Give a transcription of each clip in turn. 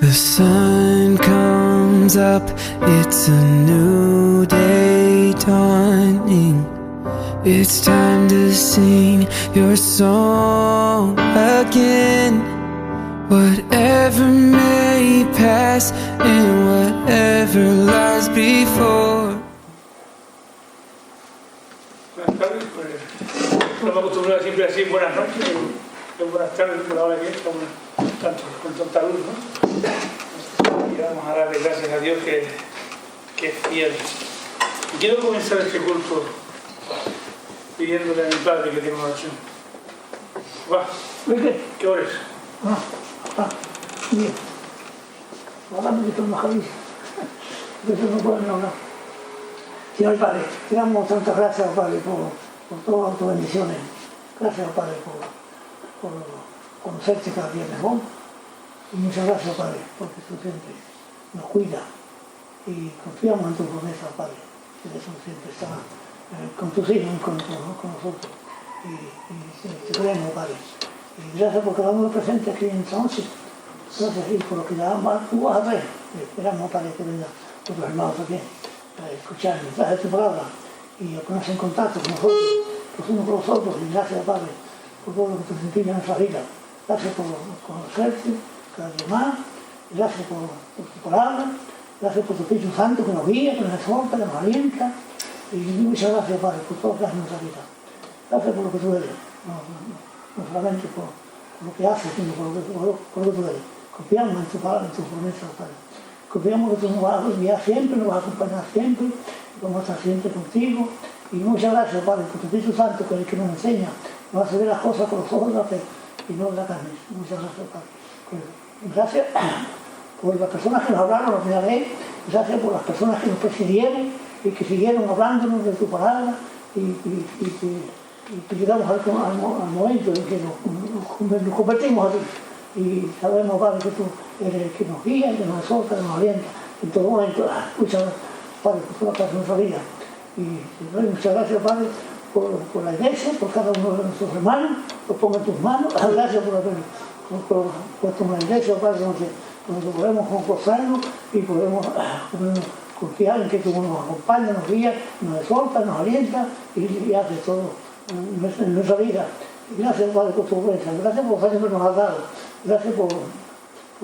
The sun comes up, it's a new day dawning. It's time to sing your song again. Whatever may pass and whatever lies before. Buenas tardes, pues no me acostumbro siempre a decir buenas noches, pero buenas tardes por la hora que es, con tanta luz, ¿no? Y vamos a darle gracias a Dios que es fiel. Y quiero comenzar este culto pidiéndole a mi padre que tenga una oración. Va, ¿qué hora es? Bien. Ahora me quito una cabeza. Eso no pueden hablar. Señor Padre, te damos tantas gracias, Padre, por todas tus bendiciones. Gracias, Padre, por conocerte cada día mejor. Y muchas gracias, Padre, porque tú siempre nos cuidas y confiamos en tu promesa, Padre. Que eso siempre está con tus hijos y con nosotros. Y te creemos, Padre. Y gracias por cada uno presente aquí en esta noche. Gracias y por lo que ya tú vas a traer. Esperamos, Padre, que vengan otros hermanos también a escuchar el mensaje de tu palabra y a ponerse en contacto con nosotros, los unos con los otros. Y gracias, Padre, por todo lo que tú sentís en nuestra vida. Gracias por conocerte cada día más. Gracias por tu palabra. Gracias por tu Espíritu Santo que nos guía, que nos exhorta, que nos alienta. Y muchas gracias, Padre, por todo lo que haces en nuestra vida. Gracias por lo que tú eres. No solamente por lo que haces, sino por lo que tú eres. Confiamos en tu palabra, en tus promesas, Padre. Confiamos que tú nos vas a guiar siempre, nos vas a acompañar siempre, y vamos a estar siempre contigo. Y muchas gracias, Padre, por tu Espíritu Santo, que es el que nos enseña, nos hace ver las cosas con los ojos de la fe y no de la carne. Muchas gracias, Padre. Gracias por las personas que nos hablaron la primera vez, gracias por las personas que nos persiguieron y que siguieron hablándonos de tu palabra y que llegamos al momento en que nos convertimos a ti. Y sabemos, Padre, que tú eres el que nos guía, que nos exhorta, que nos alienta en todo momento. Muchas gracias, Padre, por toda la casa de nuestra vida. Y muchas gracias, Padre, por la iglesia, por cada uno de nuestros hermanos. Los pongo en tus manos. Gracias por haber puesto una iglesia, Padre, donde podemos gozarnos y podemos confiar en que tú nos acompañas, nos guías, nos exhorta, nos alienta y hace todo en nuestra vida. Gracias, Padre, por tu promesa. Gracias por los años que nos has dado. Gracias por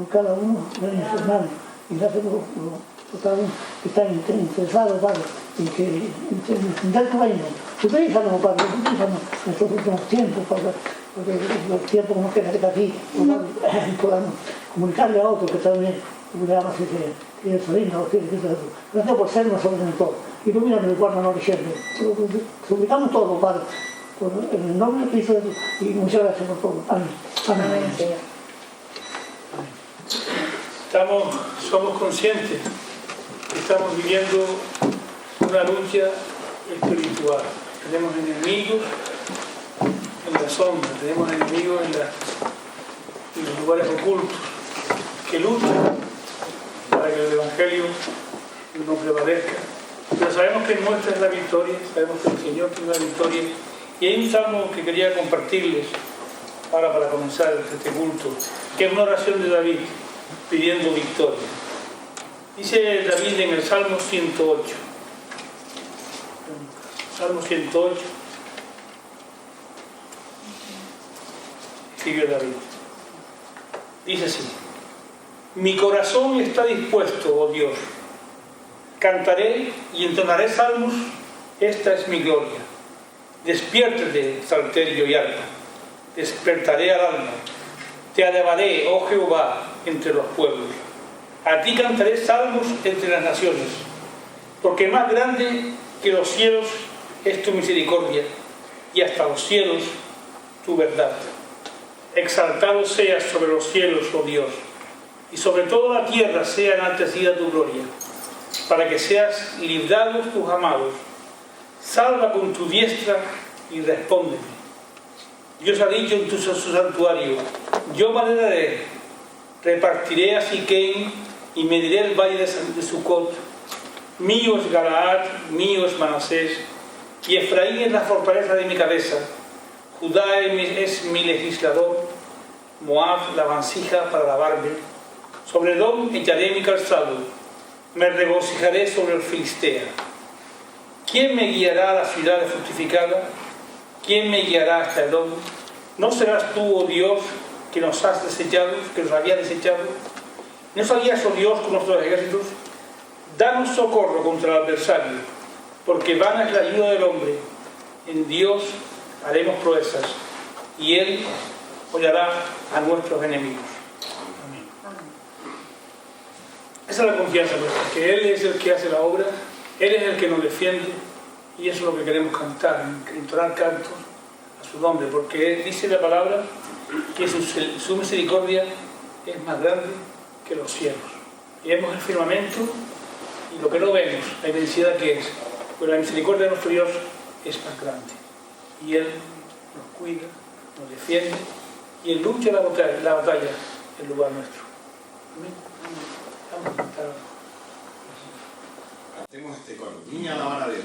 cada uno de nuestros hermanos. Y gracias por cada uno que está interesado, Padre, en entender tu reino. Utilízanos, Padre, utilízanos en estos últimos tiempos, Padre, porque los tiempos que nos quedan aquí, podamos comunicarle a otros que también pudiéramos que quieren salir, no quieren que sea tú. Gracias por ser nosotros en todo. Ilumíname y guárdanos siempre. Suplicamos todo, Padre, en el nombre de Cristo Jesús. Y muchas gracias por todo. Amén. Amén. Somos conscientes que estamos viviendo una lucha espiritual. Tenemos enemigos en la sombra, tenemos enemigos en los lugares ocultos que luchan para que el Evangelio no prevalezca. Pero sabemos que nuestra es la victoria, sabemos que el Señor tiene la victoria. Y hay un salmo que quería compartirles ahora para comenzar este culto, que es una oración de David pidiendo victoria. Dice David en el Salmo 108. Salmo 108. Escribió David. Dice así: mi corazón está dispuesto, oh Dios. Cantaré y entonaré salmos, esta es mi gloria. Despiértate, salterio y arpa. Despertaré al alma. Te alabaré, oh Jehová, entre los pueblos. A ti cantaré salmos entre las naciones. Porque más grande que los cielos es tu misericordia, y hasta los cielos tu verdad. Exaltado seas sobre los cielos, oh Dios, y sobre toda la tierra sea enaltecida tu gloria, para que seas librados tus amados. Salva con tu diestra y respóndeme. Dios ha dicho en su santuario: yo validaré, repartiré a Siquén y mediré el valle de Sucot. Mío es Galaad, mío es Manasés, y Efraín es la fortaleza de mi cabeza. Judá es mi legislador, Moab la vasija para lavarme. Sobre Edom echaré mi calzado, me regocijaré sobre el Filistea. ¿Quién me guiará a la ciudad fortificada? ¿Quién me guiará hasta Edom? ¿No serás tú, oh Dios, que nos has desechado, que nos había desechado? ¿No salías, oh Dios, con nuestros ejércitos? Danos socorro contra el adversario, porque vana es la ayuda del hombre. En Dios haremos proezas, y Él hollará a nuestros enemigos. Amén. Esa es la confianza nuestra, que Él es el que hace la obra, Él es el que nos defiende, y eso es lo que queremos cantar, entonar cantos a su nombre, porque dice la palabra que su misericordia es más grande que los cielos. Y vemos el firmamento y lo que no vemos, la inmensidad que es, pero la misericordia de nuestro Dios es más grande. Y Él nos cuida, nos defiende, y Él lucha la batalla en lugar nuestro. Amén. Vamos a cantar ahora. Tenemos este coro. Niña, alabar a Dios.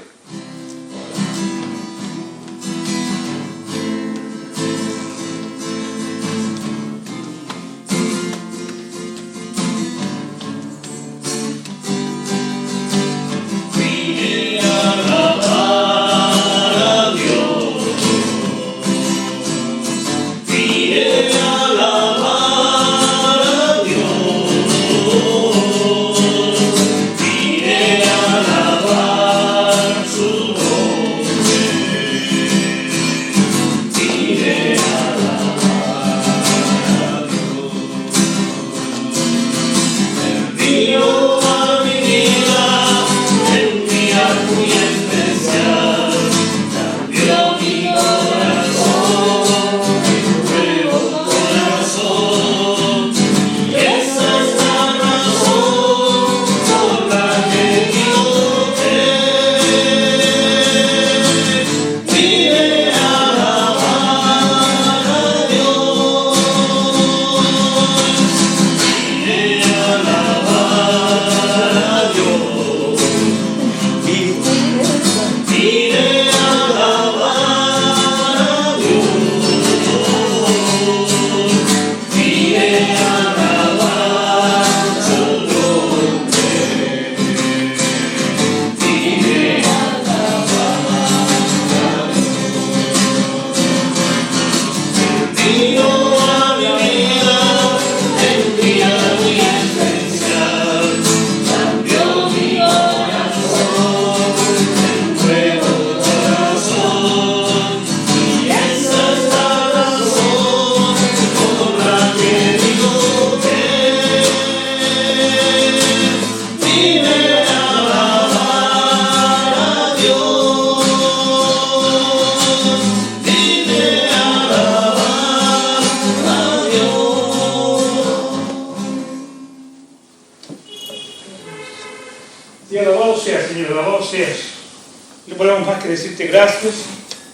Gracias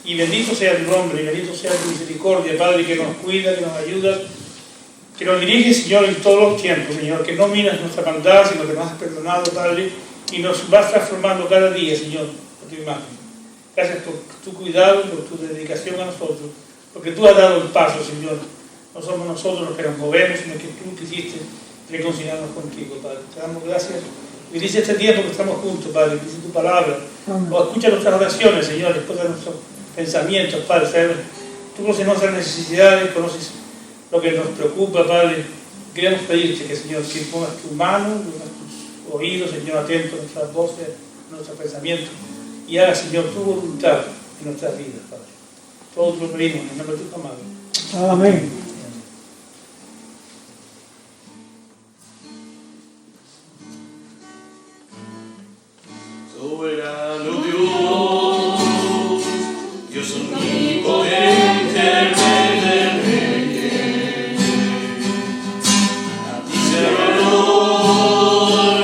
y bendito sea tu nombre, y bendito sea tu misericordia, Padre, que nos cuida, que nos ayuda, que nos dirige, Señor, en todos los tiempos, Señor, que no miras nuestra maldad, sino que nos has perdonado, Padre, y nos vas transformando cada día, Señor, por tu imagen. Gracias por tu cuidado, por tu dedicación a nosotros, porque tú has dado el paso, Señor. No somos nosotros los que nos movemos, sino que tú quisiste reconciliarnos contigo, Padre. Te damos gracias. Bendice este tiempo que estamos juntos, Padre, bendice tu palabra. O escucha nuestras oraciones, Señor, después de nuestros pensamientos, Padre. Sabes, tú conoces nuestras necesidades, conoces lo que nos preocupa, Padre. Queremos pedirte que, Señor, que pongas tu mano, pongas tus oídos, Señor, atentos a nuestras voces, a nuestros pensamientos, y haga, Señor, tu voluntad en nuestras vidas, Padre. Todos lo pedimos en nombre de tu amado. Amén. Soberano Dios, Dios omnipotente, Rey de reyes, a ti sea el honor,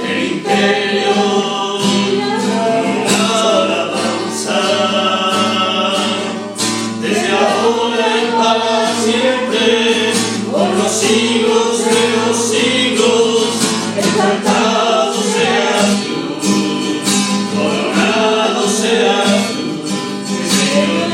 el imperio y la alabanza, desde ahora y para siempre, por los siglos de los siglos, exaltado seas tú. Seas tú, Señor.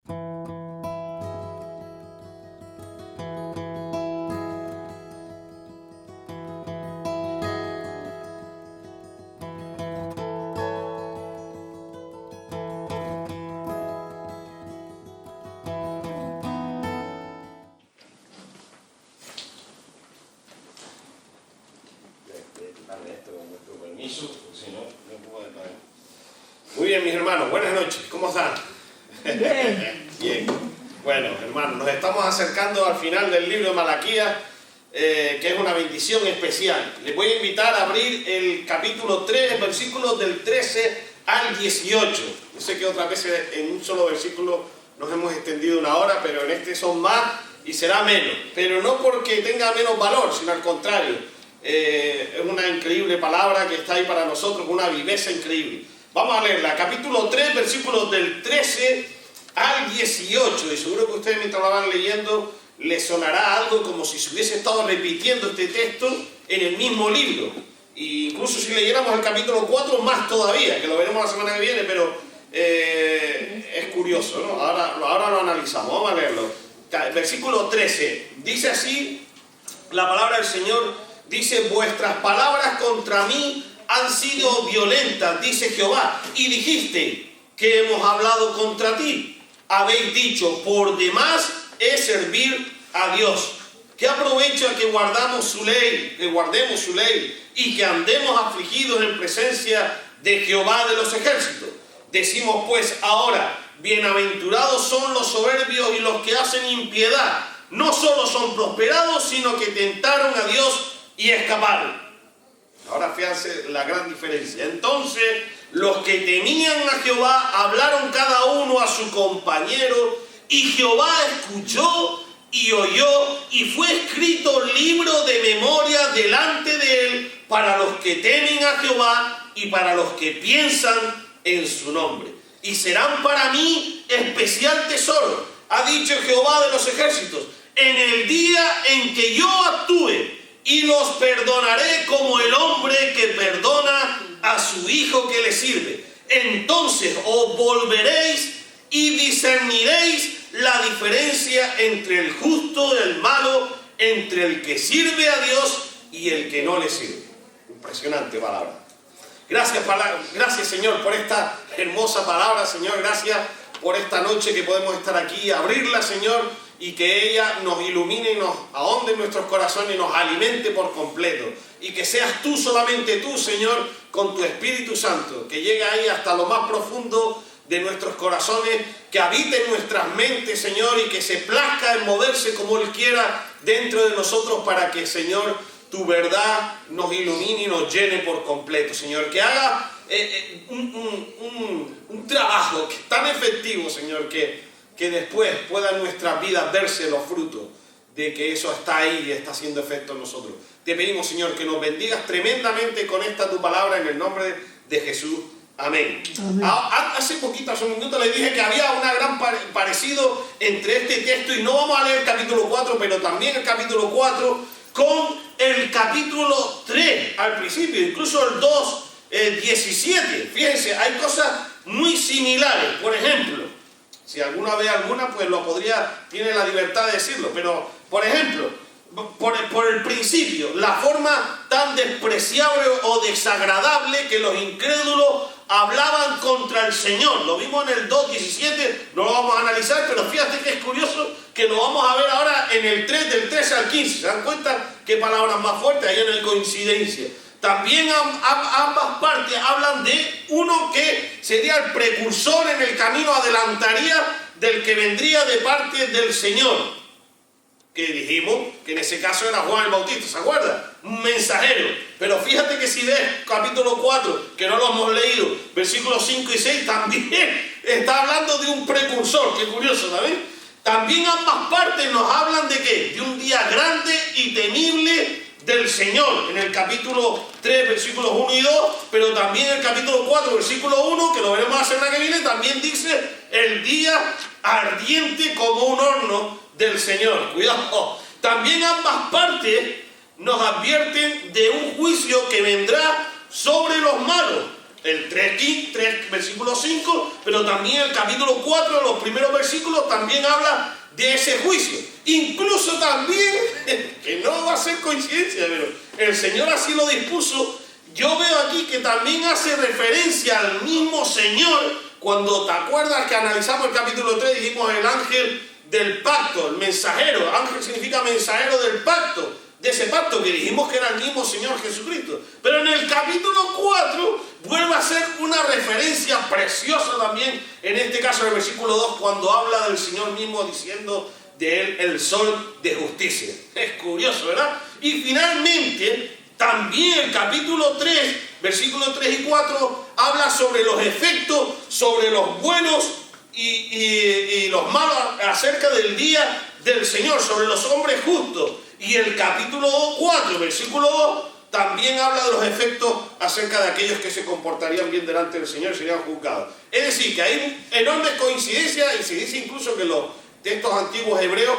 Muy bien, mis hermanos, buenas noches, ¿cómo están? Bien. Bien. Bueno, hermanos, nos estamos acercando al final del libro de Malaquías, que es una bendición especial. Les voy a invitar a abrir el capítulo 3, versículos del 13 al 18. Yo sé que otras veces en un solo versículo nos hemos extendido una hora, pero en este son más y será menos. Pero no porque tenga menos valor, sino al contrario. Es una increíble palabra que está ahí para nosotros, una viveza increíble. Vamos a leerla, capítulo 3, versículos del 13 al 18. Y seguro que ustedes mientras la van leyendo les sonará algo como si se hubiese estado repitiendo este texto en el mismo libro. E incluso si leyéramos el capítulo 4, más todavía, que lo veremos la semana que viene, pero es curioso, ¿no? Ahora lo analizamos, vamos a leerlo. Versículo 13, dice así la palabra del Señor, dice: vuestras palabras contra mí han sido violentas, dice Jehová, y dijiste que hemos hablado contra ti. Habéis dicho, por demás es servir a Dios. ¿Qué aprovecha que guardemos su ley y que andemos afligidos en presencia de Jehová de los ejércitos? Decimos pues ahora, bienaventurados son los soberbios y los que hacen impiedad. No solo son prosperados, sino que tentaron a Dios y escaparon. Ahora fíjense la gran diferencia. Entonces los que temían a Jehová hablaron cada uno a su compañero, y Jehová escuchó y oyó, y fue escrito libro de memoria delante de él para los que temen a Jehová y para los que piensan en su nombre. Y serán para mí especial tesoro, ha dicho Jehová de los ejércitos, en el día en que yo actúe. Y los perdonaré como el hombre que perdona a su hijo que le sirve. Entonces os volveréis y discerniréis la diferencia entre el justo y el malo, entre el que sirve a Dios y el que no le sirve. Impresionante palabra. Gracias Señor por esta hermosa palabra, Señor. Gracias por esta noche que podemos estar aquí, abrirla, Señor, y que ella nos ilumine y nos ahonde en nuestros corazones y nos alimente por completo. Y que seas tú, solamente tú, Señor, con tu Espíritu Santo, que llegue ahí hasta lo más profundo de nuestros corazones, que habite en nuestras mentes, Señor, y que se plazca en moverse como Él quiera dentro de nosotros, para que, Señor, tu verdad nos ilumine y nos llene por completo, Señor. Que haga un trabajo que es tan efectivo, Señor, que después puedan nuestras vidas verse los frutos de que eso está ahí y está haciendo efecto en nosotros. Te pedimos, Señor, que nos bendigas tremendamente con esta tu palabra, en el nombre de Jesús. Amén. Amén. Hace poquito, hace un minuto, les dije que había un gran parecido entre este texto, y no vamos a leer el capítulo 4, pero también el capítulo 4 con el capítulo 3 al principio, incluso el 2, 17. Fíjense, hay cosas muy similares. Por ejemplo, si alguna ve alguna, pues tiene la libertad de decirlo, pero por ejemplo, por el principio, la forma tan despreciable o desagradable que los incrédulos hablaban contra el Señor. Lo vimos en el 2.17, no lo vamos a analizar, pero fíjate que es curioso que lo vamos a ver ahora en el 3, del 13 al 15. ¿Se dan cuenta qué palabras más fuertes hay en la coincidencia? También ambas partes hablan de uno que sería el precursor en el camino, adelantaría del que vendría de parte del Señor. Que dijimos que en ese caso era Juan el Bautista, ¿se acuerdan? Un mensajero. Pero fíjate que si ves capítulo 4, que no lo hemos leído, versículos 5 y 6, también está hablando de un precursor. Qué curioso, ¿sabes? También ambas partes nos hablan de ¿qué? De un día grande y temible del Señor, en el capítulo 3, versículos 1 y 2, pero también en el capítulo 4, versículo 1, que lo veremos la semana que viene, también dice el día ardiente como un horno del Señor. Cuidado. También ambas partes nos advierten de un juicio que vendrá sobre los malos, el 3, versículo 5, pero también el capítulo 4, los primeros versículos, también habla de ese juicio. Incluso también, que no va a ser coincidencia, pero el Señor así lo dispuso, yo veo aquí que también hace referencia al mismo Señor. Cuando te acuerdas que analizamos el capítulo 3, dijimos el ángel del pacto, el mensajero. Ángel significa mensajero del pacto, de ese pacto que dijimos que era el mismo Señor Jesucristo. Pero en el capítulo 4 vuelve a ser una referencia preciosa también, en este caso en el versículo 2, cuando habla del Señor mismo diciendo de él el sol de justicia. Es curioso, ¿verdad? Y finalmente, también el capítulo 3, versículos 3 y 4, habla sobre los efectos, sobre los buenos y los malos acerca del día del Señor, sobre los hombres justos. Y el capítulo 4, versículo 2, también habla de los efectos acerca de aquellos que se comportarían bien delante del Señor y serían juzgados. Es decir, que hay enormes coincidencias, y se dice incluso que los textos antiguos hebreos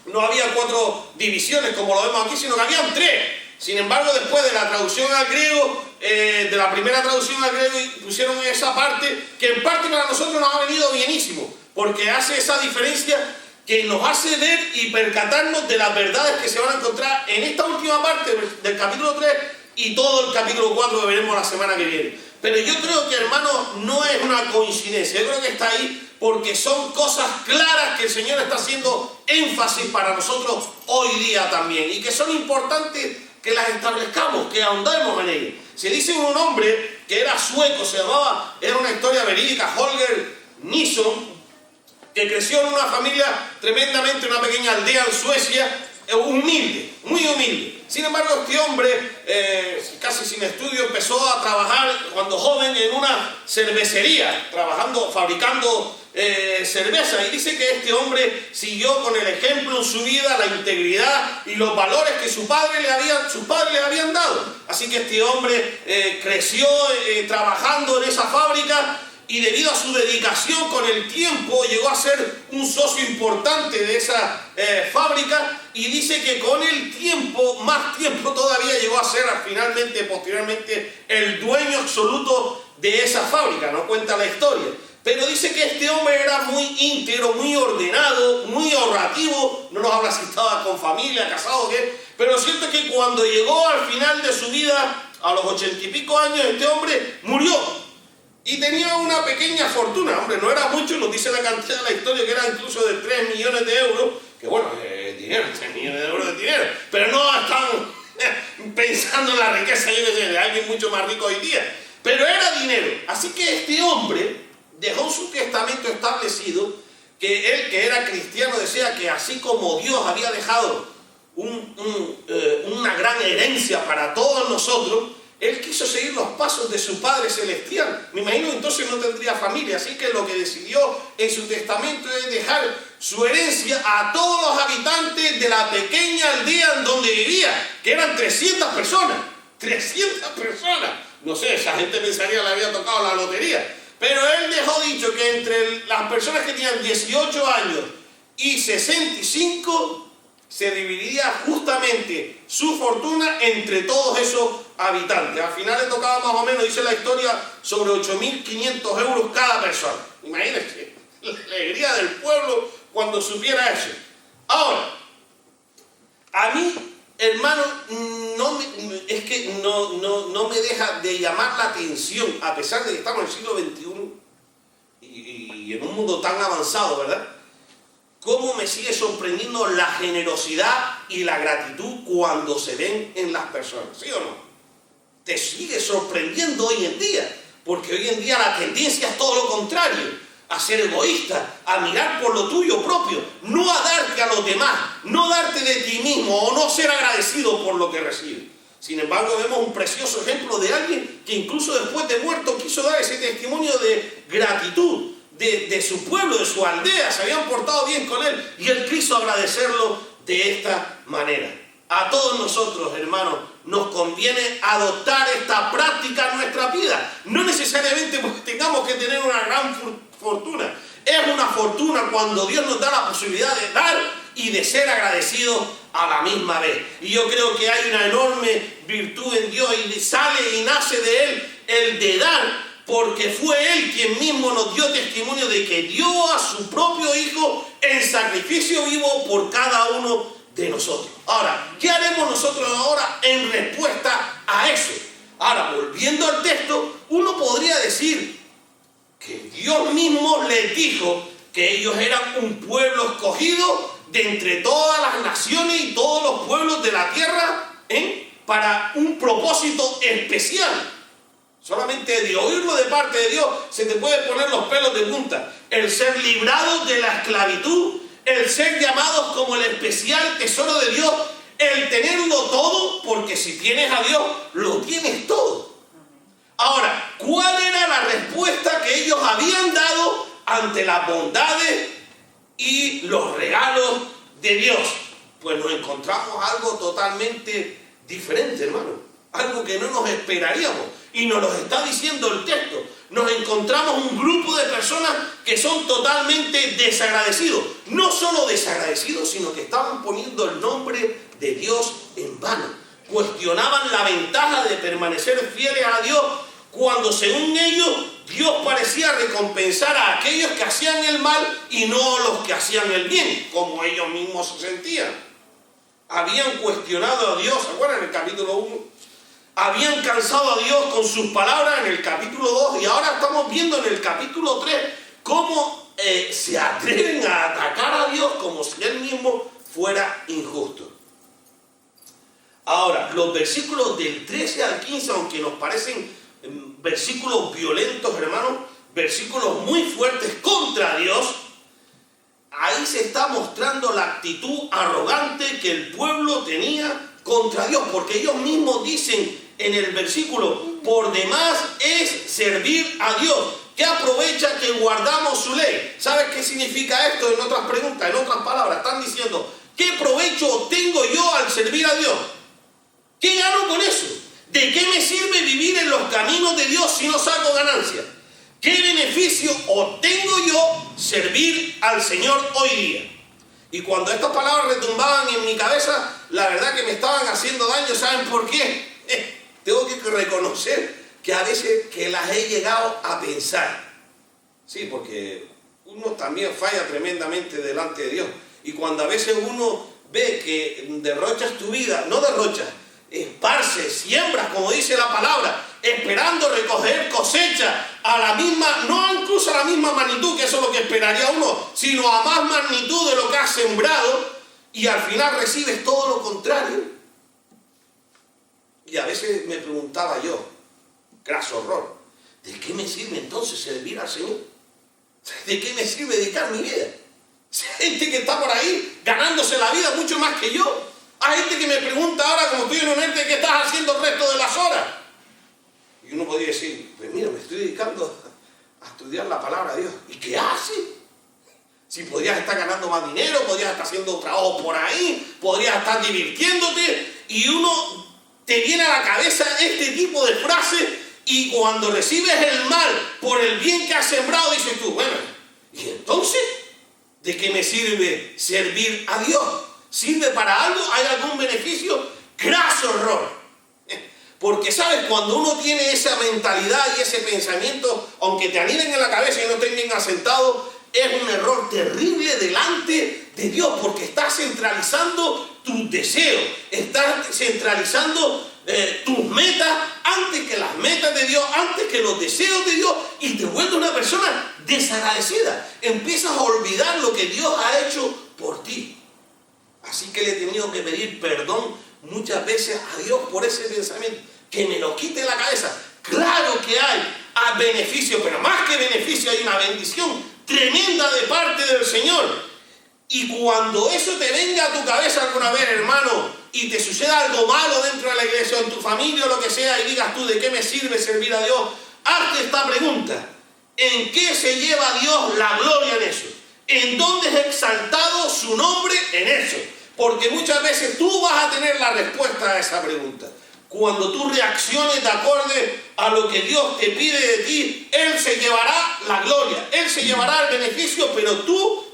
no había 4 divisiones como lo vemos aquí, sino que habían 3. Sin embargo, después de la traducción al griego, de la primera traducción al griego, pusieron esa parte, que en parte para nosotros nos ha venido bienísimo, porque hace esa diferencia que nos hace ver y percatarnos de las verdades que se van a encontrar en esta última parte del capítulo 3 y todo el capítulo 4 que veremos la semana que viene. Pero yo creo que, hermanos, no es una coincidencia. Yo creo que está ahí porque son cosas claras que el Señor está haciendo énfasis para nosotros hoy día también, y que son importantes que las establezcamos, que ahondemos en ellas. Se dice un hombre que era sueco, era una historia verídica, Holger Nilsson, que creció en una familia tremendamente, una pequeña aldea en Suecia, humilde, muy humilde. Sin embargo, este hombre, casi sin estudio, empezó a trabajar cuando joven en una cervecería, fabricando cerveza, y dice que este hombre siguió con el ejemplo en su vida, la integridad y los valores que sus padres le habían dado. Así que este hombre creció trabajando en esa fábrica, y debido a su dedicación con el tiempo llegó a ser un socio importante de esa fábrica, y dice que con el tiempo, más tiempo todavía, llegó a ser posteriormente el dueño absoluto de esa fábrica. No cuenta la historia, pero dice que este hombre era muy íntegro, muy ordenado, muy ahorrativo. No nos habla si estaba con familia, casado o qué, pero lo cierto es que cuando llegó al final de su vida, a los 80 y pico años, este hombre murió. Y tenía una pequeña fortuna, hombre, no era mucho, nos dice la cantidad de la historia, que era incluso de 3 millones de euros, que bueno, dinero, 3 millones de euros de dinero, pero no están pensando en la riqueza, yo que sé, de alguien mucho más rico hoy día, pero era dinero. Así que este hombre dejó su testamento establecido, que él, que era cristiano, decía que así como Dios había dejado una gran herencia para todos nosotros, él quiso seguir los pasos de su Padre Celestial. Me imagino entonces no tendría familia, así que lo que decidió en su testamento es dejar su herencia a todos los habitantes de la pequeña aldea en donde vivía, que eran 300 personas. 300 personas. No sé, esa gente pensaría que le había tocado la lotería. Pero él dejó dicho que entre las personas que tenían 18 años y 65 se dividiría justamente su fortuna entre todos esos habitantes. Al final le tocaba más o menos, dice la historia, sobre 8.500 euros cada persona. Imagínense la alegría del pueblo cuando supiera eso. Ahora, a mí, hermano, no me deja de llamar la atención, a pesar de que estamos en el siglo XXI y en un mundo tan avanzado, ¿verdad? Cómo me sigue sorprendiendo la generosidad y la gratitud cuando se ven en las personas, ¿sí o no? Te sigue sorprendiendo hoy en día, porque hoy en día la tendencia es todo lo contrario, a ser egoísta, a mirar por lo tuyo propio, no a darte a los demás, no darte de ti mismo o no ser agradecido por lo que recibes. Sin embargo, vemos un precioso ejemplo de alguien que incluso después de muerto quiso dar ese testimonio de gratitud, de su pueblo, de su aldea, se habían portado bien con él y él quiso agradecerlo de esta manera. A todos nosotros, hermanos, nos conviene adoptar esta práctica en nuestra vida, no necesariamente porque tengamos que tener una gran fortuna. Es una fortuna cuando Dios nos da la posibilidad de dar y de ser agradecidos a la misma vez. Y yo creo que hay una enorme virtud en Dios y sale y nace de Él el de dar, porque fue Él quien mismo nos dio testimonio de que dio a su propio Hijo en sacrificio vivo por cada uno de nosotros. Ahora, ¿qué haremos nosotros ahora en respuesta a eso? Ahora, volviendo al texto, uno podría decir que Dios mismo les dijo que ellos eran un pueblo escogido de entre todas las naciones y todos los pueblos de la tierra, para un propósito especial. Solamente de oírlo de parte de Dios se te puede poner los pelos de punta. El ser librados de la esclavitud, el ser llamados como el especial tesoro de Dios, el tenerlo todo, porque si tienes a Dios, lo tienes todo. Ahora, ¿cuál era la respuesta que ellos habían dado ante las bondades y los regalos de Dios? Pues nos encontramos algo totalmente diferente, hermano. Algo que no nos esperaríamos. Y nos lo está diciendo el texto. Nos encontramos un grupo de personas que son totalmente desagradecidos. No solo desagradecidos, sino que estaban poniendo el nombre de Dios en vano. Cuestionaban la ventaja de permanecer fieles a Dios cuando, según ellos, Dios parecía recompensar a aquellos que hacían el mal y no a los que hacían el bien, como ellos mismos se sentían. Habían cuestionado a Dios, ¿se acuerdan? En el capítulo 1. Habían cansado a Dios con sus palabras en el capítulo 2 y ahora estamos viendo en el capítulo 3 cómo se atreven a atacar a Dios como si Él mismo fuera injusto. Ahora, los versículos del 13 al 15, aunque nos parecen versículos violentos, hermanos, versículos muy fuertes contra Dios, ahí se está mostrando la actitud arrogante que el pueblo tenía contra Dios, porque ellos mismos dicen en el versículo: por demás es servir a Dios, que aprovecha que guardamos su ley. ¿Sabes qué significa esto? En otras preguntas, en otras palabras, están diciendo: ¿qué provecho tengo yo al servir a Dios? ¿Qué gano con eso? ¿De qué me sirve vivir en los caminos de Dios si no saco ganancia? ¿Qué beneficio obtengo yo servir al Señor hoy día? Y cuando estas palabras retumbaban en mi cabeza, la verdad que me estaban haciendo daño. ¿Saben por qué? Tengo que reconocer que a veces que las he llegado a pensar. Sí, porque uno también falla tremendamente delante de Dios. Y cuando a veces uno ve que derrochas tu vida, no derrochas, esparces, siembras, como dice la palabra, esperando recoger cosecha a la misma, no incluso a la misma magnitud, que eso es lo que esperaría uno, sino a más magnitud de lo que has sembrado, y al final recibes todo lo contrario. Y a veces me preguntaba yo, graso horror, ¿de qué me sirve entonces servir al Señor? ¿De qué me sirve dedicar mi vida? Hay gente que está por ahí ganándose la vida mucho más que yo. Hay gente que me pregunta ahora, como estoy en un ente, ¿qué estás haciendo el resto de las horas? Y uno podría decir, pues mira, me estoy dedicando a estudiar la palabra de Dios. ¿Y qué hace? Si podrías estar ganando más dinero, podrías estar haciendo trabajo por ahí, podrías estar divirtiéndote, y uno te viene a la cabeza este tipo de frases, y cuando recibes el mal por el bien que has sembrado, dices tú, bueno, ¿y entonces de qué me sirve servir a Dios? ¿Sirve para algo? ¿Hay algún beneficio? Graso error. Porque, ¿sabes? Cuando uno tiene esa mentalidad y ese pensamiento, aunque te anilen en la cabeza y no estén bien asentados, es un error terrible delante de Dios, porque estás centralizando tus deseos, estás centralizando tus metas antes que las metas de Dios, antes que los deseos de Dios, y te vuelves una persona desagradecida. Empiezas a olvidar lo que Dios ha hecho por ti. Así que le he tenido que pedir perdón muchas veces a Dios por ese pensamiento, que me lo quite de la cabeza. Claro que hay beneficio, pero más que beneficio hay una bendición tremenda de parte del Señor. Y cuando eso te venga a tu cabeza alguna vez, hermano, y te suceda algo malo dentro de la iglesia o en tu familia o lo que sea, y digas tú, ¿de qué me sirve servir a Dios? Hazte esta pregunta: ¿en qué se lleva Dios la gloria en eso? ¿En dónde es exaltado su nombre en eso? Porque muchas veces tú vas a tener la respuesta a esa pregunta. Cuando tú reacciones de acorde a lo que Dios te pide de ti, Él se llevará la gloria, Él se llevará el beneficio, pero tú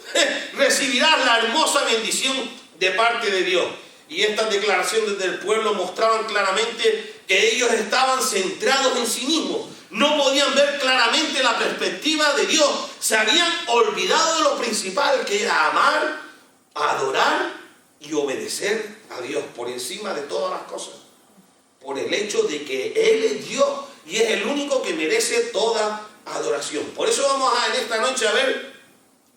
recibirás la hermosa bendición de parte de Dios. Y estas declaraciones del pueblo mostraban claramente que ellos estaban centrados en sí mismos. No podían ver claramente la perspectiva de Dios. Se habían olvidado de lo principal, que era amar, adorar y obedecer a Dios por encima de todas las cosas. Por el hecho de que Él es Dios y es el único que merece toda adoración. Por eso vamos en esta noche a ver,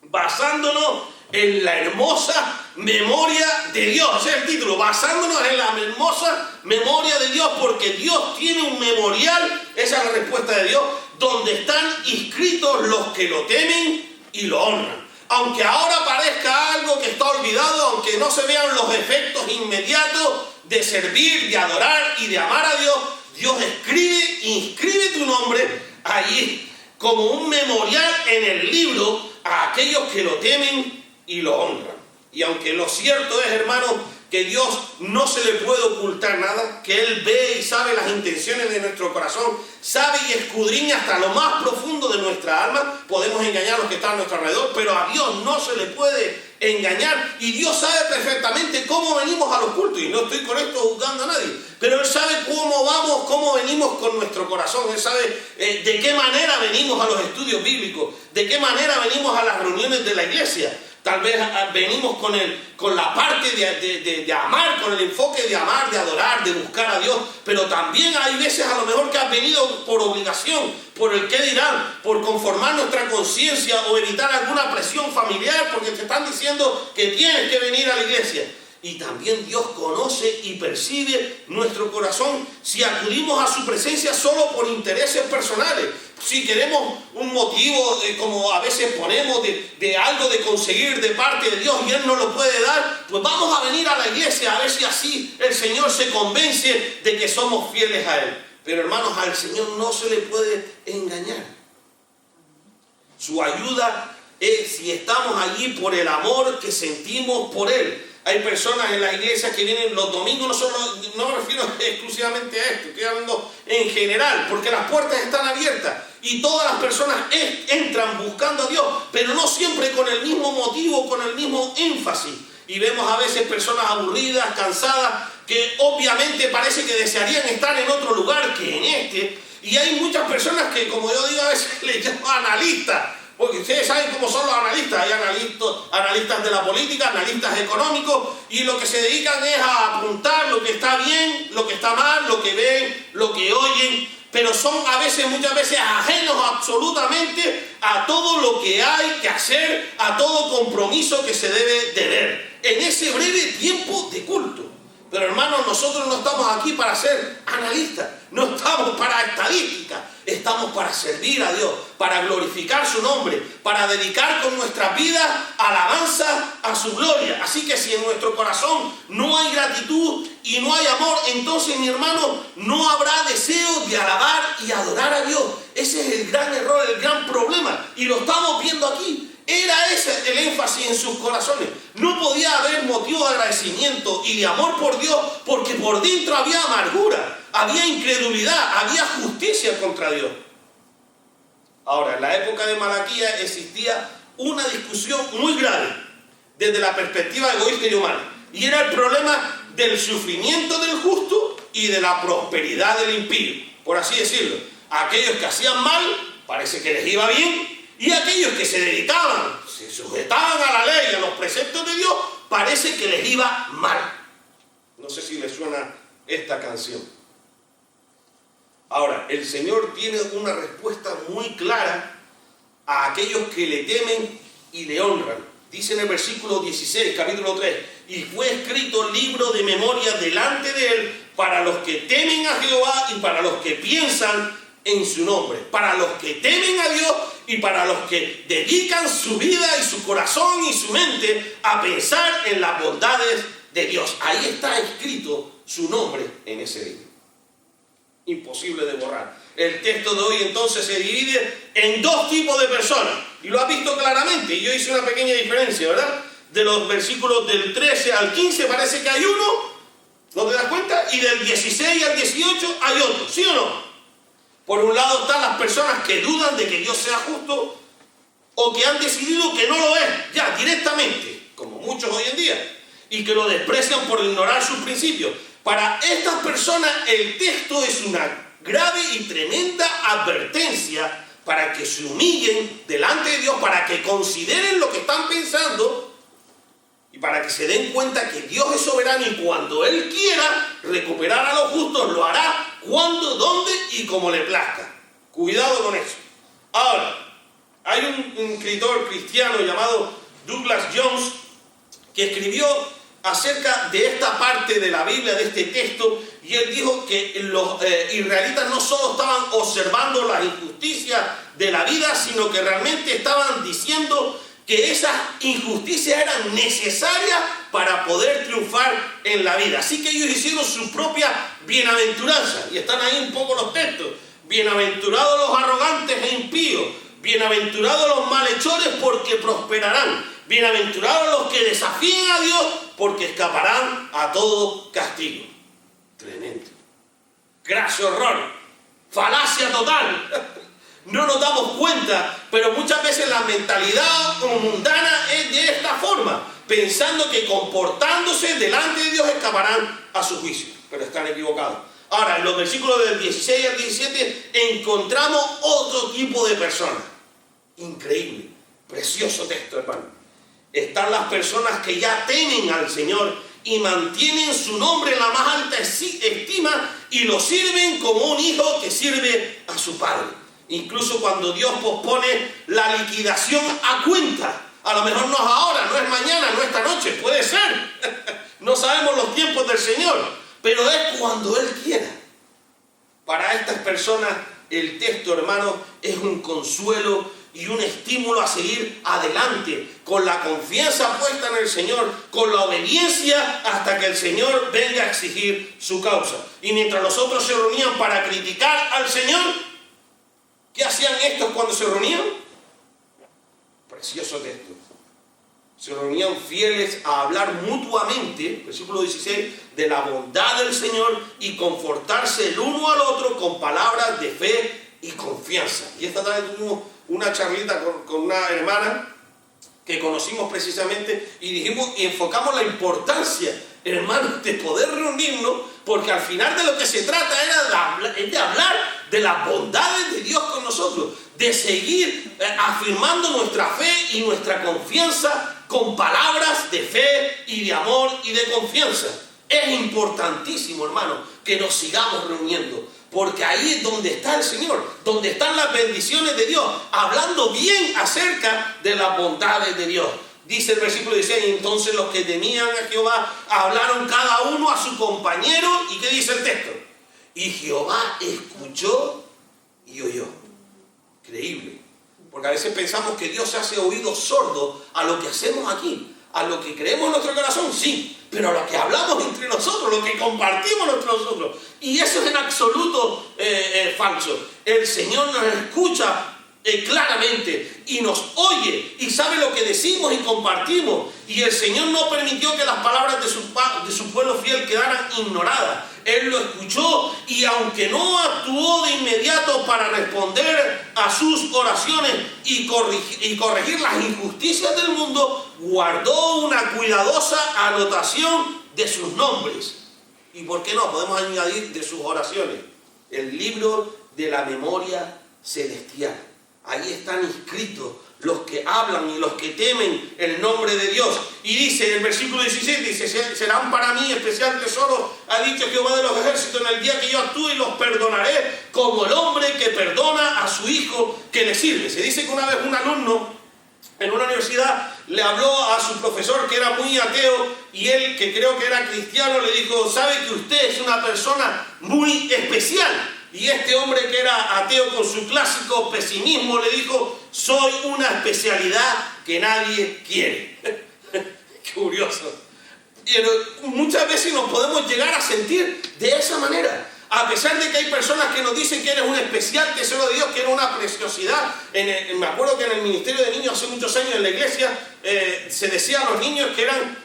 basándonos en la hermosa memoria de Dios. Ese es el título, basándonos en la hermosa memoria de Dios, porque Dios tiene un memorial, esa es la respuesta de Dios, donde están inscritos los que lo temen y lo honran. Aunque ahora parezca algo que está olvidado, aunque no se vean los efectos inmediatos de servir, de adorar y de amar a Dios, Dios inscribe tu nombre allí como un memorial en el libro a aquellos que lo temen y lo honran. Y aunque lo cierto es, hermanos, que Dios no se le puede ocultar nada, que Él ve y sabe las intenciones de nuestro corazón, sabe y escudriña hasta lo más profundo de nuestra alma. Podemos engañar a los que están a nuestro alrededor, pero a Dios no se le puede engañar, y Dios sabe perfectamente cómo venimos a los cultos, y no estoy con esto juzgando a nadie, pero Él sabe cómo vamos, cómo venimos con nuestro corazón. Él sabe de qué manera venimos a los estudios bíblicos, de qué manera venimos a las reuniones de la iglesia. Tal vez venimos con la parte de amar, con el enfoque de amar, de adorar, de buscar a Dios, pero también hay veces a lo mejor que has venido por obligación, por el qué dirán, por conformar nuestra conciencia o evitar alguna presión familiar, porque te están diciendo que tienes que venir a la iglesia. Y también Dios conoce y percibe nuestro corazón si acudimos a su presencia solo por intereses personales. Si queremos un motivo, como a veces ponemos, de algo de conseguir de parte de Dios y Él no lo puede dar, pues vamos a venir a la iglesia a ver si así el Señor se convence de que somos fieles a Él. Pero hermanos, al Señor no se le puede engañar. Su ayuda es si estamos allí por el amor que sentimos por Él. Hay personas en las iglesias que vienen los domingos, no me refiero exclusivamente a esto, estoy hablando en general, porque las puertas están abiertas y todas las personas entran buscando a Dios, pero no siempre con el mismo motivo, con el mismo énfasis. Y vemos a veces personas aburridas, cansadas, que obviamente parece que desearían estar en otro lugar que en este. Y hay muchas personas que, como yo digo, a veces les llamo analistas. Porque ustedes saben cómo son los analistas. Hay analistas de la política, analistas económicos, y lo que se dedican es a apuntar lo que está bien, lo que está mal, lo que ven, lo que oyen, pero son muchas veces ajenos absolutamente a todo lo que hay que hacer, a todo compromiso que se debe tener en ese breve tiempo de culto. Pero hermanos, nosotros no estamos aquí para ser analistas, no estamos para estadística, estamos para servir a Dios, para glorificar su nombre, para dedicar con nuestras vidas alabanza a su gloria. Así que si en nuestro corazón no hay gratitud y no hay amor, entonces, mi hermano, no habrá deseo de alabar y adorar a Dios. Ese es el gran error, el gran problema, y lo estamos viendo aquí. Era ese el énfasis en sus corazones. No podía haber motivo de agradecimiento y de amor por Dios, porque por dentro había amargura, había incredulidad, había justicia contra Dios. Ahora, en la época de Malaquías existía una discusión muy grave desde la perspectiva egoísta y humana, y era el problema del sufrimiento del justo y de la prosperidad del impío, por así decirlo. A aquellos que hacían mal, parece que les iba bien, y aquellos que se dedicaban, se sujetaban a la ley, a los preceptos de Dios, parece que les iba mal. No sé si les suena esta canción. Ahora, el Señor tiene una respuesta muy clara a aquellos que le temen y le honran. Dice en el versículo 16, capítulo 3, y fue escrito libro de memoria delante de Él para los que temen a Jehová y para los que piensan en su nombre, para los que temen a Dios y para los que dedican su vida y su corazón y su mente a pensar en las bondades de Dios. Ahí está escrito su nombre en ese libro. Imposible de borrar. El texto de hoy entonces se divide en dos tipos de personas, y lo has visto claramente, y yo hice una pequeña diferencia, ¿verdad? De los versículos del 13 al 15 parece que hay uno, ¿no te das cuenta? Y del 16 al 18 hay otro, ¿sí o no? Por un lado están las personas que dudan de que Dios sea justo, o que han decidido que no lo es, ya directamente, como muchos hoy en día, y que lo desprecian por ignorar sus principios. Para estas personas el texto es una grave y tremenda advertencia para que se humillen delante de Dios, para que consideren lo que están pensando y para que se den cuenta que Dios es soberano y cuando Él quiera recuperar a los justos lo hará cuando, dónde y como le plazca. Cuidado con eso. Ahora, hay un escritor cristiano llamado Douglas Jones que escribió acerca de esta parte de la Biblia, de este texto, y él dijo que los israelitas no solo estaban observando las injusticias de la vida, sino que realmente estaban diciendo que esas injusticias eran necesarias para poder triunfar en la vida. Así que ellos hicieron su propia bienaventuranza, y están ahí un poco los textos. Bienaventurados los arrogantes e impíos, bienaventurados los malhechores porque prosperarán, bienaventurados los que desafíen a Dios porque escaparán a todo castigo. Tremendo. Gracio horror. Falacia total. No nos damos cuenta, pero muchas veces la mentalidad mundana es de esta forma, pensando que comportándose delante de Dios escaparán a su juicio, pero están equivocados. Ahora, en los versículos del 16 al 17 encontramos otro tipo de personas. Increíble, precioso texto, hermano. Están las personas que ya temen al Señor y mantienen su nombre en la más alta estima y lo sirven como un hijo que sirve a su padre. Incluso cuando Dios pospone la liquidación a cuenta. A lo mejor no es ahora, no es mañana, no es esta noche, puede ser. No sabemos los tiempos del Señor. Pero es cuando Él quiera. Para estas personas el texto, hermano, es un consuelo y un estímulo a seguir adelante, con la confianza puesta en el Señor, con la obediencia hasta que el Señor venga a exigir su causa. Y mientras los otros se reunían para criticar al Señor, ¿qué hacían estos cuando se reunían? Precioso texto. Se reunían fieles a hablar mutuamente, versículo 16, de la bondad del Señor y confortarse el uno al otro con palabras de fe y confianza. Y esta tarde tuvimos una charlita con una hermana que conocimos precisamente y dijimos y enfocamos la importancia, hermanos, de poder reunirnos, porque al final de lo que se trata era de hablar de las bondades de Dios con nosotros, de seguir afirmando nuestra fe y nuestra confianza con palabras de fe y de amor y de confianza. Es importantísimo, hermano, que nos sigamos reuniendo, porque ahí es donde está el Señor, donde están las bendiciones de Dios, hablando bien acerca de las bondades de Dios. Dice el versículo 16, entonces los que temían a Jehová hablaron cada uno a su compañero, ¿y qué dice el texto? Y Jehová escuchó y oyó. Increíble. Porque a veces pensamos que Dios se hace oído sordo a lo que hacemos aquí, a lo que creemos en nuestro corazón, sí, pero a lo que hablamos entre nosotros, lo que compartimos entre nosotros. Y eso es en absoluto falso. El Señor nos escucha claramente y nos oye y sabe lo que decimos y compartimos. Y el Señor no permitió que las palabras de su pueblo fiel quedaran ignoradas. Él lo escuchó y aunque no actuó de inmediato para responder a sus oraciones y corregir las injusticias del mundo, guardó una cuidadosa anotación de sus nombres. ¿Y por qué no? Podemos añadir de sus oraciones. El libro de la memoria celestial. Ahí están inscritos los que hablan y los que temen el nombre de Dios. Y dice en el versículo 16, dice, serán para mí especial tesoro, ha dicho Jehová de los ejércitos, en el día que yo actúe y los perdonaré, como el hombre que perdona a su hijo que le sirve. Se dice que una vez un alumno en una universidad le habló a su profesor que era muy ateo, y él, que creo que era cristiano, le dijo, sabe que usted es una persona muy especial. Y este hombre que era ateo con su clásico pesimismo le dijo, soy una especialidad que nadie quiere. Qué curioso. Pero muchas veces nos podemos llegar a sentir de esa manera. A pesar de que hay personas que nos dicen que eres un especial tesoro de Dios, que eres una preciosidad. Me acuerdo que en el ministerio de niños hace muchos años en la iglesia se decía a los niños que eran,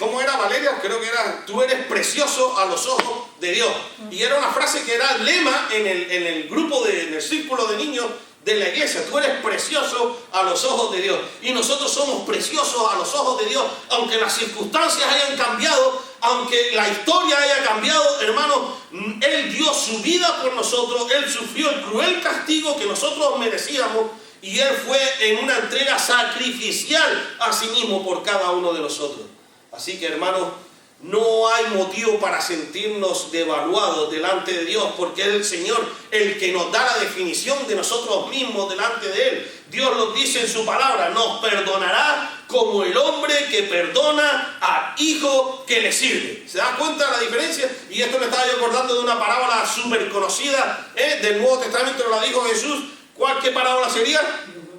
¿cómo era, Valeria? Creo que era, tú eres precioso a los ojos de Dios. Y era una frase que era lema en el grupo, en el círculo de niños de la iglesia. Tú eres precioso a los ojos de Dios. Y nosotros somos preciosos a los ojos de Dios, aunque las circunstancias hayan cambiado. aunque la historia haya cambiado, hermano, Él dio su vida por nosotros, Él sufrió el cruel castigo que nosotros merecíamos y Él fue en una entrega sacrificial a sí mismo por cada uno de nosotros. Así que, hermano, no hay motivo para sentirnos devaluados delante de Dios, porque es el Señor el que nos da la definición de nosotros mismos delante de Él. Dios lo dice en su palabra, nos perdonará como el hombre que perdona al hijo que le sirve. ¿Se da cuenta de la diferencia? Y esto me estaba yo acordando de una parábola súper conocida del Nuevo Testamento, la dijo Jesús. ¿Qué parábola sería?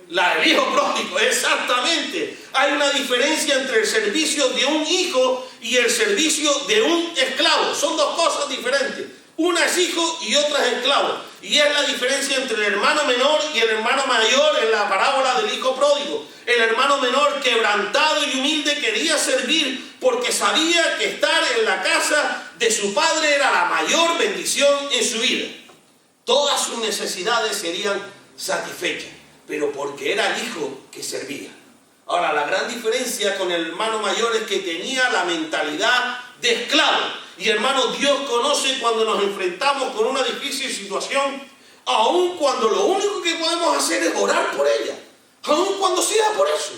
La del hijo pródigo, exactamente. Hay una diferencia entre el servicio de un hijo y el servicio de un esclavo. Son dos cosas diferentes. Una es hijo y otra es esclavo. Y es la diferencia entre el hermano menor y el hermano mayor en la parábola del hijo pródigo. El hermano menor, quebrantado y humilde, quería servir porque sabía que estar en la casa de su padre era la mayor bendición en su vida. Todas sus necesidades serían satisfechas, pero porque era el hijo que servía. Ahora, la gran diferencia con el hermano mayor es que tenía la mentalidad de esclavo. Y hermano, Dios conoce cuando nos enfrentamos con una difícil situación, aun cuando lo único que podemos hacer es orar por ella, aun cuando sea por eso.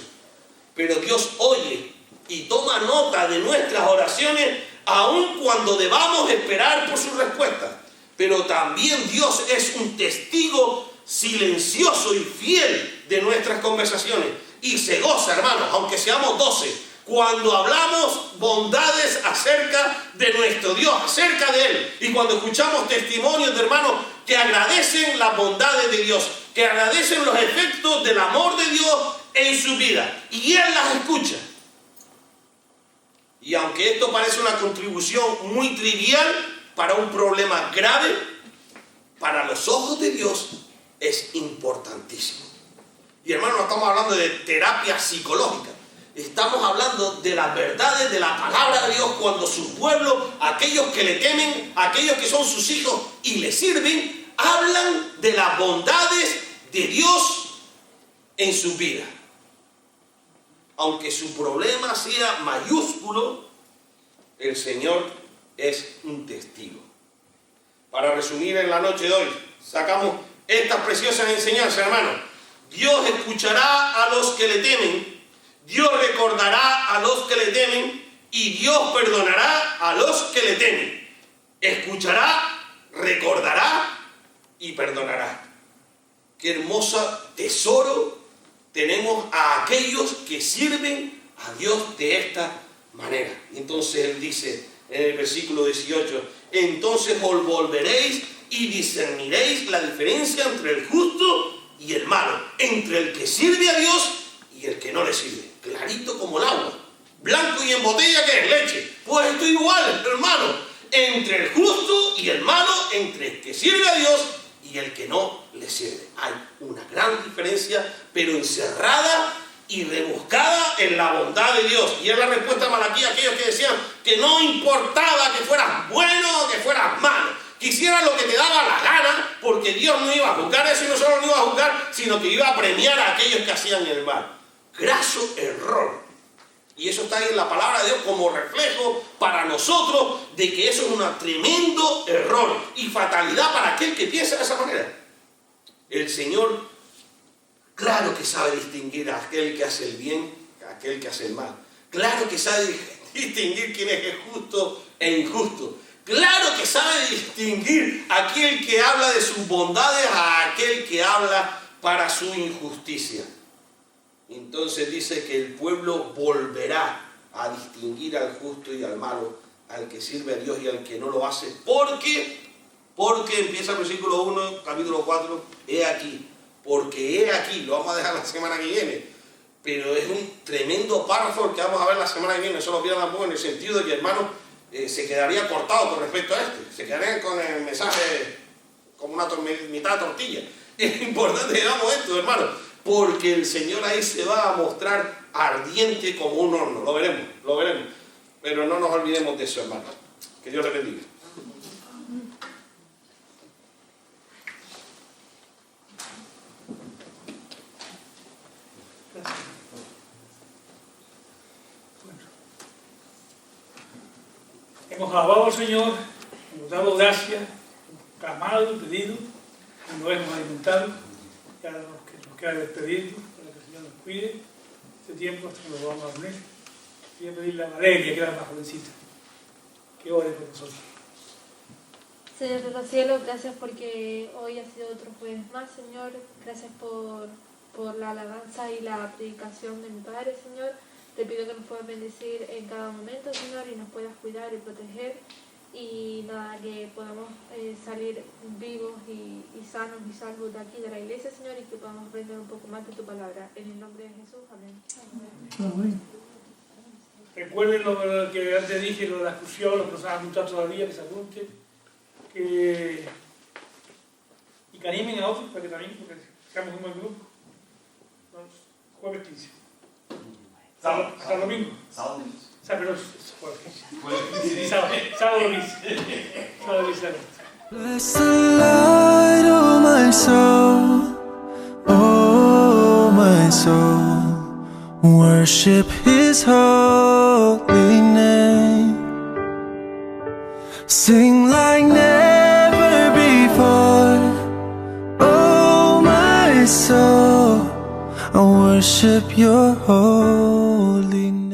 Pero Dios oye y toma nota de nuestras oraciones, aun cuando debamos esperar por su respuesta. Pero también Dios es un testigo silencioso y fiel de nuestras conversaciones. Y se goza, hermanos, aunque seamos 12, cuando hablamos bondades acerca de nuestro Dios, acerca de Él. Y cuando escuchamos testimonios de hermanos que agradecen las bondades de Dios, que agradecen los efectos del amor de Dios en su vida. Y Él las escucha. Y aunque esto parece una contribución muy trivial para un problema grave, para los ojos de Dios es importantísimo. Y hermano, no estamos hablando de terapia psicológica. Estamos hablando de las verdades de la palabra de Dios cuando su pueblo, aquellos que le temen, aquellos que son sus hijos y le sirven, hablan de las bondades de Dios en su vida. Aunque su problema sea mayúsculo, el Señor es un testigo. Para resumir en la noche de hoy, sacamos estas preciosas enseñanzas, hermano. Dios escuchará a los que le temen, Dios recordará a los que le temen y Dios perdonará a los que le temen. Escuchará, recordará y perdonará. Qué hermoso tesoro tenemos a aquellos que sirven a Dios de esta manera. Entonces Él dice en el versículo 18, entonces os volveréis y discerniréis la diferencia entre el justo y el malo, entre el que sirve a Dios y el que no le sirve. Clarito como el agua, blanco y en botella que es leche. Pues esto igual, hermano, entre el justo y el malo, entre el que sirve a Dios y el que no le sirve. Hay una gran diferencia, pero encerrada y rebuscada en la bondad de Dios. Y es la respuesta a Malaquías, aquellos que decían que no importaba que fueras bueno o que fueras malo, quisieras lo que te daba la gana, porque Dios no iba a juzgar eso y no solo no iba a juzgar, sino que iba a premiar a aquellos que hacían el mal. Graso error. Y eso está ahí en la palabra de Dios como reflejo para nosotros de que eso es un tremendo error y fatalidad para aquel que piensa de esa manera. El Señor, claro que sabe distinguir a aquel que hace el bien, a aquel que hace el mal. Claro que sabe distinguir quién es justo e injusto. Claro que sabe distinguir a aquel que habla de sus bondades a aquel que habla para su injusticia. Entonces dice que el pueblo volverá a distinguir al justo y al malo, al que sirve a Dios y al que no lo hace. Porque empieza el versículo 1, capítulo 4, he aquí. Porque he aquí, lo vamos a dejar la semana que viene. Pero es un tremendo párrafo que vamos a ver la semana que viene. Eso lo pierdan tampoco en el sentido de que, hermano, se quedaría cortado con respecto a este. Se quedaría con el mensaje como una mitad de tortilla. Es importante que hagamos esto, hermano. Porque el Señor ahí se va a mostrar ardiente como un horno. Lo veremos. Pero no nos olvidemos de eso, hermano. Que Dios le bendiga. Hemos alabado al Señor, hemos dado gracias, hemos clamado, pedido, y nos hemos alimentado. Y ahora nos queda despedirnos para que el Señor nos cuide este tiempo hasta que nos vamos a reunir. Voy a pedirle a Valeria, que era la más jovencita, que ore por nosotros. Señor de los cielos, gracias porque hoy ha sido otro jueves más, Señor. Gracias por la alabanza y la predicación de mi Padre, Señor. Te pido que nos puedas bendecir en cada momento, Señor, y nos puedas cuidar y proteger. Y nada, que podamos salir vivos y sanos y salvos de aquí, de la iglesia, Señor, y que podamos aprender un poco más de tu palabra. En el nombre de Jesús, amén. Amén. Recuerden lo que antes dije, lo de la excursión, los que no se han apuntado todavía, que se apunten. Y que animen a otros para que también, porque seamos un buen grupo. Jueves 15. Hasta el domingo. Sábado 15. Pero sábado 15. Sábado 15. Bless the Lord, oh my soul, oh my soul, worship His holy name, sing like never before, oh my soul, I worship Your holy name.